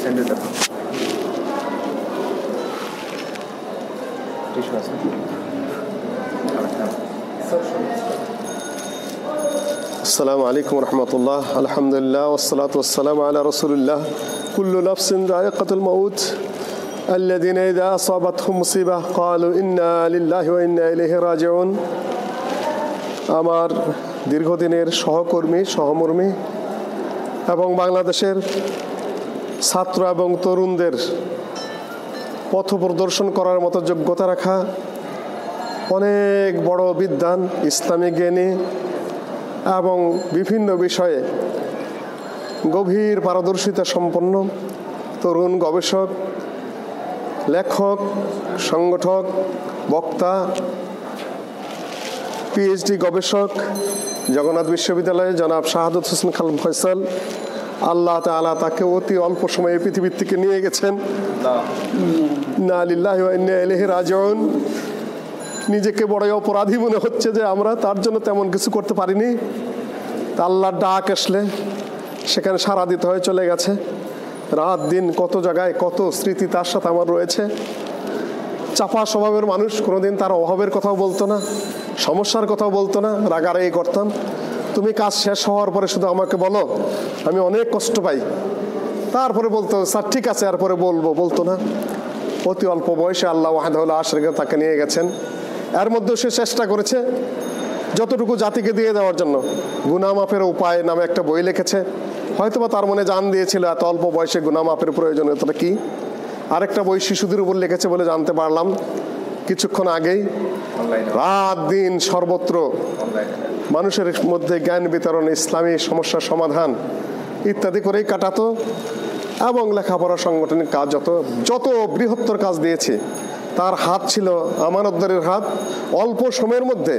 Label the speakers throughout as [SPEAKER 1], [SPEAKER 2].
[SPEAKER 1] সেন্ডে দেবো টিস্যু আছে
[SPEAKER 2] আসসালামু আলাইকুম রহমতুল্লাহ আলহামদুলিল্লাহ ওয়াসসালাতু ওয়াসসালামু আলা রাসূলিল্লাহ কুল্লু নাফসিন যায়িকাতুল মাউত আল্লাযীনা ইযা আসাবাতহুম মুসিবাহ ক্বালু ইন্না লিল্লাহি ওয়া ইন্না ইলাইহি রাজিউন। আমার দীর্ঘদিনের সহমর্মী এবং বাংলাদেশের ছাত্র এবং তরুণদের পথ প্রদর্শন করার মতো যোগ্যতা রাখা অনেক বড় বিদ্বান, ইসলামী জ্ঞানী এবং বিভিন্ন বিষয়ে গভীর পারদর্শিতা সম্পন্ন তরুণ গবেষক, লেখক, সংগঠক, বক্তা, পিএইচডি গবেষক জগন্নাথ বিশ্ববিদ্যালয়ে জনাব শাহাদত হোসেন খান ফয়সাল, আল্লাহ তাআলা তাকে অতি অল্প সময়ে পৃথিবীর থেকে নিয়ে গেছেন। ইন্না লিল্লাহি ওয়া ইন্না ইলাইহি রাজিউন। নিজেকে বড়ই অপরাধী মনে হচ্ছে যে আমরা তার জন্য তেমন কিছু করতে পারিনি। তা আল্লাহর ডাক আসলে সেখানে সাড়া দিতে হয়ে চলে গেছে। রাত দিন কত জায়গায় কত স্মৃতি তার সাথে আমার রয়েছে। চাপা স্বভাবের মানুষ, কোনোদিন তার অভাবের কথাও বলতো না, সমস্যার কথাও বলতো না, রাগারাগি করতাম। তুমি কাজ শেষ হওয়ার পরে শুধু আমাকে বলো, আমি অনেক কষ্ট পাই। তারপরে বলতো স্যার ঠিক আছে, এরপরে বলতো না। অতি অল্প বয়সে আল্লাহ ওয়াহদাহু লা শারীকা লাহু তাকে নিয়ে গেছেন। এর মধ্যেও সে চেষ্টা করেছে যতটুকু জাতিকে দিয়ে দেওয়ার জন্য। গুনাহ মাফের উপায় নামে একটা বই লিখেছে। হয়তোবা তার মনে জান দিয়েছিল এত অল্প বয়সে গুনাহ মাফের প্রয়োজনীয়তাটা কি। আরেকটা বই শিশুদের উপর লিখেছে বলে জানতে পারলাম কিছুক্ষণ আগেই। রাত দিন সর্বত্র মানুষের মধ্যে জ্ঞান বিতরণ, ইসলামী সমস্যার সমাধান ইত্যাদি করেই কাটাতো। এবং লেখাপড়া, সাংগঠনিক কাজ, যত বৃহত্তর কাজ দিয়েছে। তার হাত ছিল আমানতদারের হাত। অল্প সময়ের মধ্যে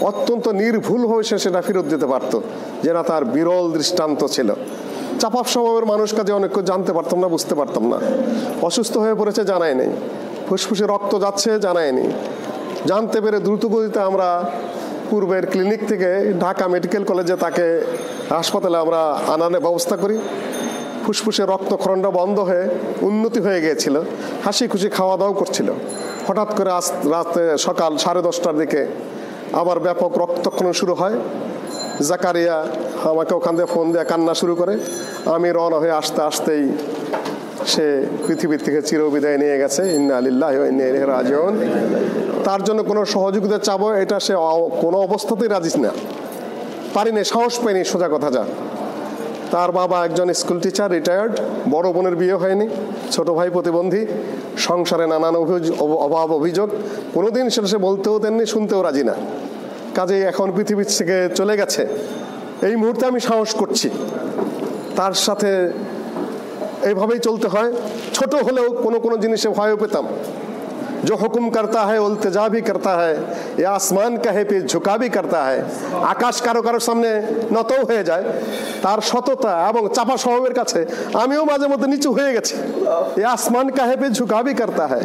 [SPEAKER 2] অত্যন্ত নির্ভুলভাবে সে সেটা ফেরত দিতে পারত, যেটা তার বিরল দৃষ্টান্ত ছিল। চাপাপ স্বভাবের মানুষ কাজে অনেক জানতে পারতাম না, বুঝতে পারতাম না। অসুস্থ হয়ে পড়েছে জানাই নেই, ফুসফুসে রক্ত যাচ্ছে জানায়নি। জানতে পেরে দ্রুতগতিতে আমরা পূর্বের ক্লিনিক থেকে ঢাকা মেডিকেল কলেজে তাকে হাসপাতালে আমরা আনার ব্যবস্থা করি। ফুসফুসে রক্তক্ষরণটা বন্ধ হয়ে উন্নতি হয়ে গিয়েছিল, হাসি খুশি খাওয়া দাওয়া করছিল। হঠাৎ করে রাতে সকাল 10:30টার দিকে আবার ব্যাপক রক্তক্ষরণ শুরু হয়। জাকারিয়া আমাকে ওখান থেকে ফোন দিয়ে কান্না শুরু করে। আমি রওনা হয়ে আসতেই সে পৃথিবীর থেকে চিরবিদায় নিয়ে গেছে। ইন্না লিল্লাহি ওয়া ইন্না ইলাইহি রাজিউন। তার জন্য কোনো সহযোগিতা চাবো এটা সে কোনো অবস্থাতেই রাজি না, পারিনি, সাহস পাইনি, সোজা কথা যা। তার বাবা একজন স্কুল টিচার, রিটায়ার্ড। বড় বোনের বিয়ে হয়নি, ছোট ভাই প্রতিবন্ধী, সংসারে নানান অভাব অভিযোগ। কোনোদিন সেটা সে বলতেও দেননি, শুনতেও রাজি না। কাজেই এখন পৃথিবী থেকে চলে গেছে। এই মুহূর্তে আমি সাহস করছি তার সাথে এইভাবেই চলতে হয়। ছোট হলেও কোনো জিনিসে ভয়ও পেতাম। जो हुक्म करता है उल्तिजा भी करता है, ये आसमान कहे पे झुका भी करता है। আকাশ কারো কারোর সামনে নতও হয়ে যায়। তার সততা এবং চাপা স্বভাবের কাছে আমিও মাঝে মধ্যে নিচু হয়ে গেছি। ये आसमान कहे पे झुका भी करता है।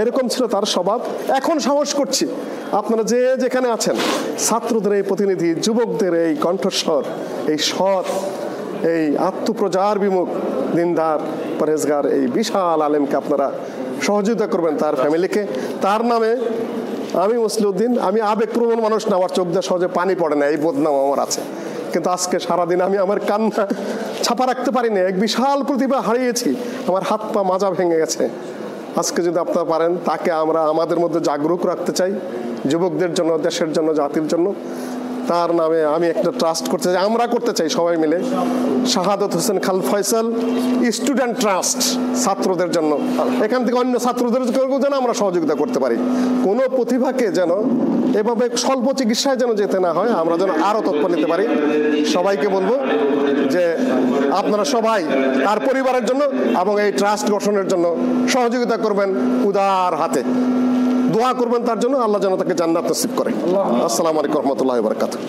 [SPEAKER 2] এরকম ছিল তার স্বভাব। এখন সাহস করছি আপনারা যে যেখানে আছেন, ছাত্রদের এই প্রতিনিধি, যুবকদের এই কণ্ঠস্বর, এই সৎ, এই আত্মপ্রচার বিমুখ, দিনদার, পরহেজগার এই বিশাল আলেমকে আপনারা সহযোগিতা করবেন, তার ফ্যামিলিকে। তার নামে আমি মসলিউদ্দিন, আমি আবেগপ্রবণ মানুষ না, আমার চোখ দিয়ে সহজে পানি পড়ে না, এই বদনাম আমার আছে। কিন্তু আজকে সারাদিন আমি আমার কান্না ছাপা রাখতে পারিনি। এক বিশাল প্রতিভা হারিয়েছি, আমার হাত পা মাজা ভেঙে গেছে। আজকে যদি আপনারা পারেন তাকে আমরা আমাদের মধ্যে জাগরুক রাখতে চাই, যুবকদের জন্য, দেশের জন্য, জাতির জন্য। তার নামে আমি একটা ট্রাস্ট করতে চাই, আমরা করতে চাই সবাই মিলে, শাহাদত হোসেন খান ফয়সাল স্টুডেন্ট ট্রাস্ট, ছাত্রদের জন্য। এখান থেকে অন্য ছাত্রদের যেন আমরা সহযোগিতা করতে পারি। কোনো প্রতিভাকে যেন এভাবে স্বল্প চিকিৎসায় যেন যেতে না হয়, আমরা যেন আরও তৎপর নিতে পারি। সবাইকে বলবো যে আপনারা সবাই তার পরিবারের জন্য এবং এই ট্রাস্ট গঠনের জন্য সহযোগিতা করবেন উদার হাতে। দোয়া করবেন তার জন্য, আল্লাহ যেন তাকে জান্নাত নসিব করে। আসসালামু আলাইকুম ওয়া রাহমাতুল্লাহি ওয়া বারাকাতুহু।